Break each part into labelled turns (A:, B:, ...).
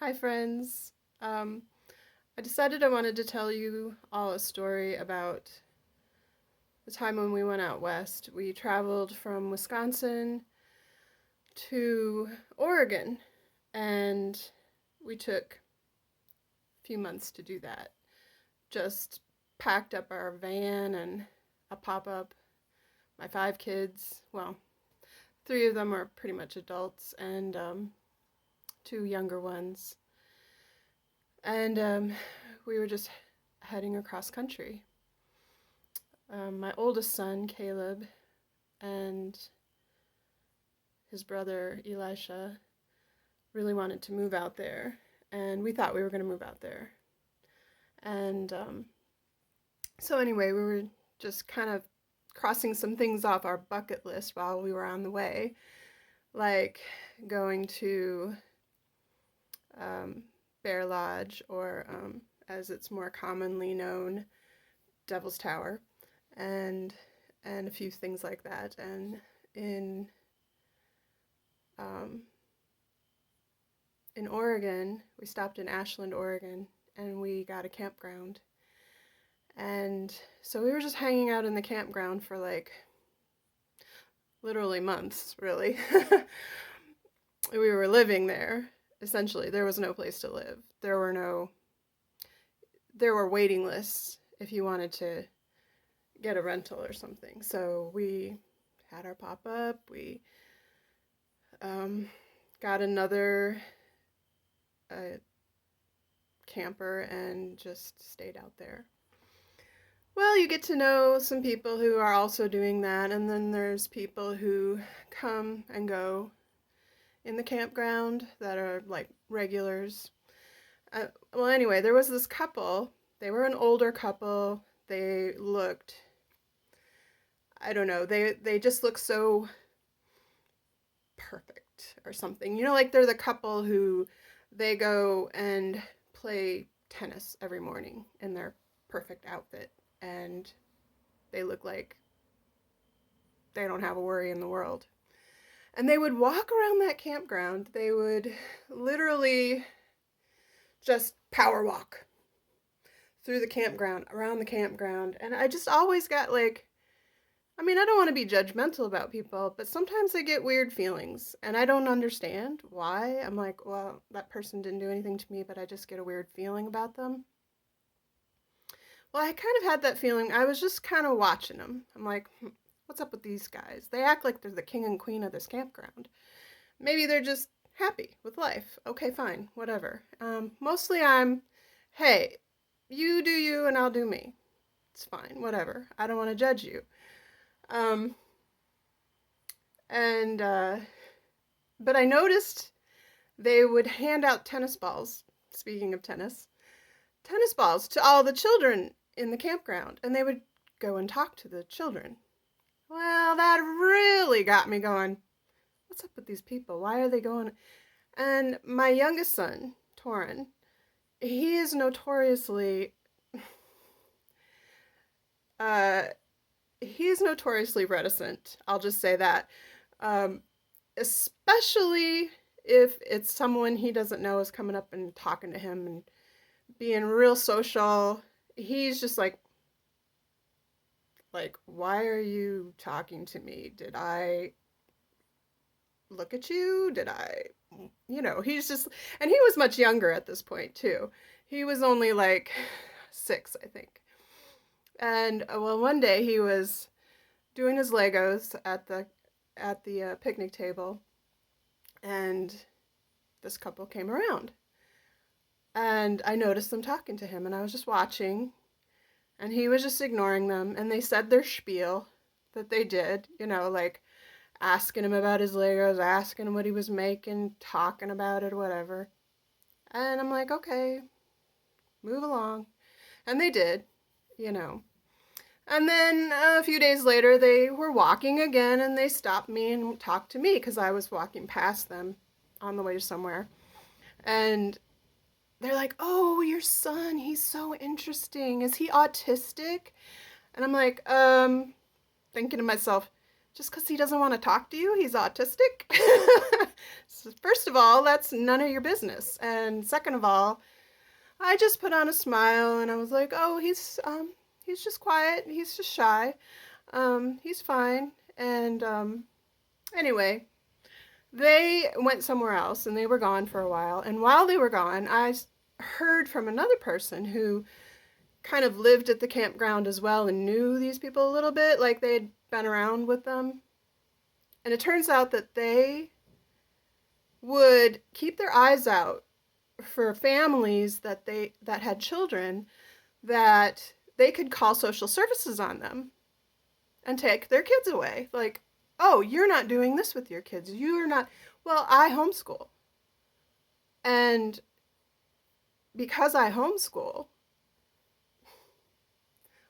A: Hi, friends. Um, I decided I wanted to tell you all a story about the time when we went out west. We traveled from Wisconsin to Oregon, and we took a few months to do that. Just packed up our van and a pop up, my five kids. Well, three of them are pretty much adults, and two younger ones. And we were just heading across country. My oldest son, Caleb, and his brother, Elisha, really wanted to move out there. And we thought we were going to move out there. And so, anyway, we were just kind of crossing some things off our bucket list while we were on the way, like going to um, Bear Lodge, or as it's more commonly known, Devil's Tower, and a few things like that. And in um, in Oregon, we stopped in Ashland, Oregon, and we got a campground. And so we were just hanging out in the campground for like literally months, really. We were living there. Essentially, there was no place to live. There were waiting lists if you wanted to get a rental or something. So we had our pop up. We um, got another camper and just stayed out there. Well, you get to know some people who are also doing that, and then there's people who come and go in the campground that are like regulars. Well, anyway, there was this couple. They were an older couple. They looked, I don't know, they just look so perfect or something. You know, like they're the couple who they go and play tennis every morning in their perfect outfit, and they look like they don't have a worry in the world. And they would walk around that campground. They would literally just power walk through the campground, around the campground. And I just always got like, I mean, I don't want to be judgmental about people, but sometimes I get weird feelings and I don't understand why. I'm like, well, that person didn't do anything to me, but I just get a weird feeling about them. Well, I kind of had that feeling. I was just kind of watching them. I'm like, what's up with these guys? They act like they're the king and queen of this campground. Maybe they're just happy with life. Okay, fine, whatever. Mostly hey, you do you and I'll do me. It's fine, whatever. I don't want to judge you. Um, and but I noticed they would hand out tennis balls. Speaking of tennis balls to all the children in the campground, and they would go and talk to the children. Well, that really got me going. What's up with these people? Why are they going? And my youngest son, Torin, he is notoriously uh, reticent. I'll just say that, um, especially if it's someone he doesn't know is coming up and talking to him and being real social. He's just like, why are you talking to me? Did I look at you? Did I, he's just, and he was much younger at this point too. He was only like 6, I think. And well, one day he was doing his Legos at the picnic table, and this couple came around, and I noticed them talking to him, and I was just watching, and he was just ignoring them, and they said their spiel that they did, like asking him about his Legos, asking him what he was making, talking about it, whatever. And I'm like, okay, move along. And they did, you know. And then a few days later, they were walking again and they stopped me and talked to me because I was walking past them on the way to somewhere. And they're like, oh, your son, he's so interesting. Is he autistic? And I'm like, thinking to myself, just because he doesn't want to talk to you, he's autistic? First of all, that's none of your business. And second of all, I just put on a smile and I was like, "Oh, he's just quiet. He's just shy. He's fine." And anyway, they went somewhere else and they were gone for a while. And while they were gone, heard from another person who kind of lived at the campground as well and knew these people a little bit, like they had been around with them. And it turns out that they would keep their eyes out for families that had children that they could call social services on them and take their kids away. Like, "Oh, you're not doing this with your kids. You're not." Well, I homeschool. And because I homeschool,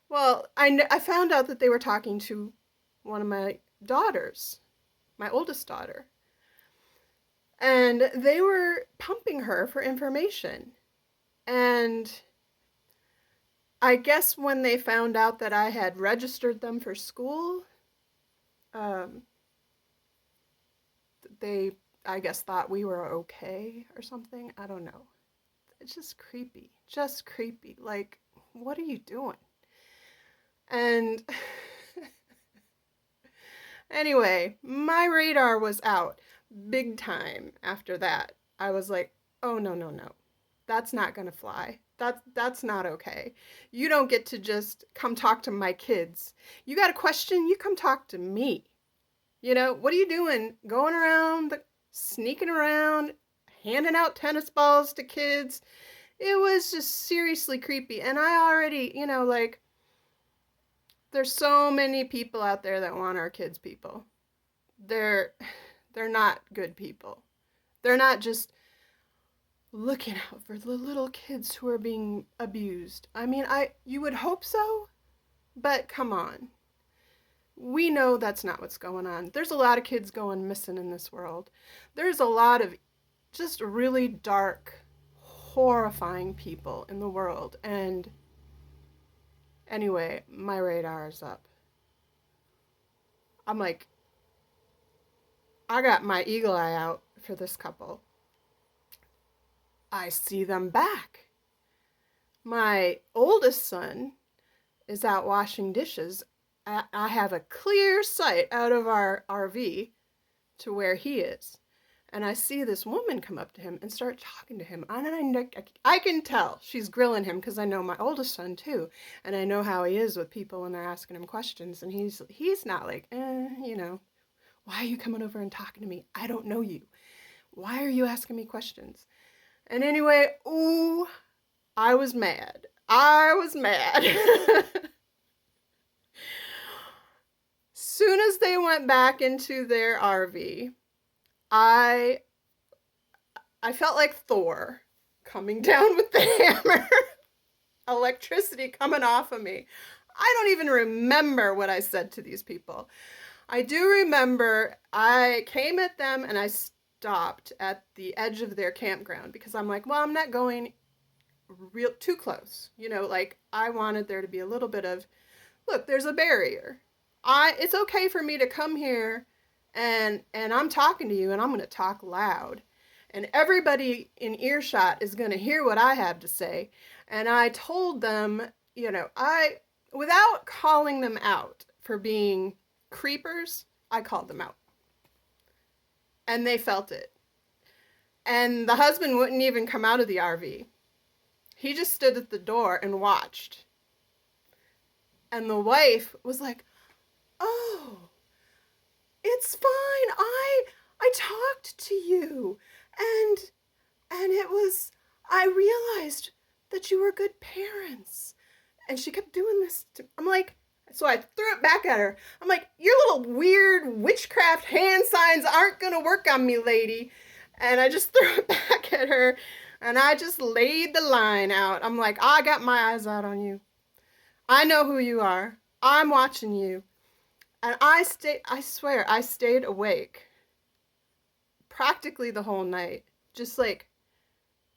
A: well, I found out that they were talking to one of my daughters, my oldest daughter. And they were pumping her for information. And I guess when they found out that I had registered them for school, um, they, I guess, thought we were okay or something. I don't know. It's just creepy. Just creepy. Like, what are you doing? And anyway, my radar was out big time after that. I was like, "Oh, no, no, no. That's not going to fly. That's not okay. You don't get to just come talk to my kids. You got a question? You come talk to me. You know, what are you doing? Going around, sneaking around, handing out tennis balls to kids." It was just seriously creepy. And I already, like, there's so many people out there that want our kids' people. They're not good people. They're not just looking out for the little kids who are being abused. I mean, you would hope so, but come on. We know that's not what's going on. There's a lot of kids going missing in this world. There's a lot of just really dark, horrifying people in the world. And anyway, my radar is up. I'm like, I got my eagle eye out for this couple. I see them back. My oldest son is out washing dishes. I have a clear sight out of our RV to where he is. And I see this woman come up to him and start talking to him. And I can tell she's grilling him because I know my oldest son too. And I know how he is with people when they're asking him questions. And he's not like, why are you coming over and talking to me? I don't know you. Why are you asking me questions? And anyway, ooh, I was mad. Soon as they went back into their RV, I felt like Thor coming down with the hammer. Electricity coming off of me. I don't even remember what I said to these people. I do remember I came at them and I stopped at the edge of their campground because I'm like, well, I'm not going too close. Like I wanted there to be a little bit of, look, there's a barrier. It's okay for me to come here and I'm talking to you and I'm going to talk loud. And everybody in earshot is going to hear what I have to say. And I told them, without calling them out for being creepers, I called them out. And they felt it. And the husband wouldn't even come out of the RV. He just stood at the door and watched. And the wife was like, "Oh, it's fine. I talked to you. And I realized that you were good parents." And she kept doing this I'm like, so I threw it back at her. I'm like, "Your little weird witchcraft hand signs aren't going to work on me, lady." And I just threw it back at her and I just laid the line out. I'm like, "I got my eyes out on you. I know who you are. I'm watching you." And I swear, I stayed awake practically the whole night. Just like,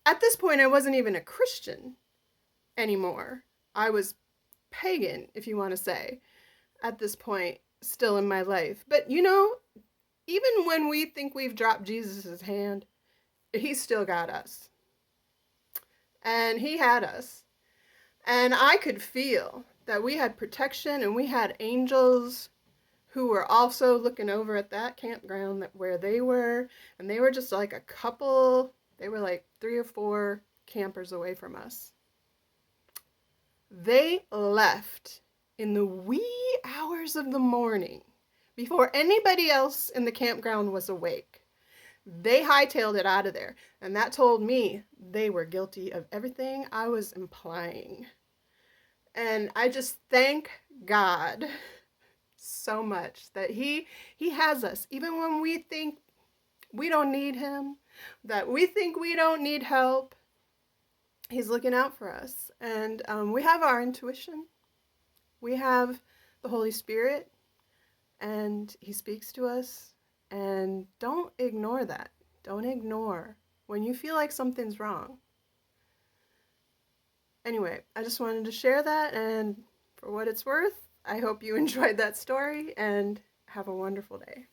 A: at this point, I wasn't even a Christian anymore. I was pagan, if you want to say, at this point, still in my life. But Even when we think we've dropped Jesus' hand, he still got us. And he had us. And I could feel that we had protection and we had angels who were also looking over at that campground where they were. And they were just like a couple, they were like 3 or 4 campers away from us. They left in the wee hours of the morning before anybody else in the campground was awake. They hightailed it out of there. And that told me they were guilty of everything I was implying. And I just thank God so much that he has us even when we think we don't need him, that we think we don't need help. He's looking out for us. And we have our intuition. We have the Holy Spirit, and he speaks to us. And don't ignore that. Don't ignore when you feel like something's wrong. Anyway, I just wanted to share that, and for what it's worth, I hope you enjoyed that story and have a wonderful day.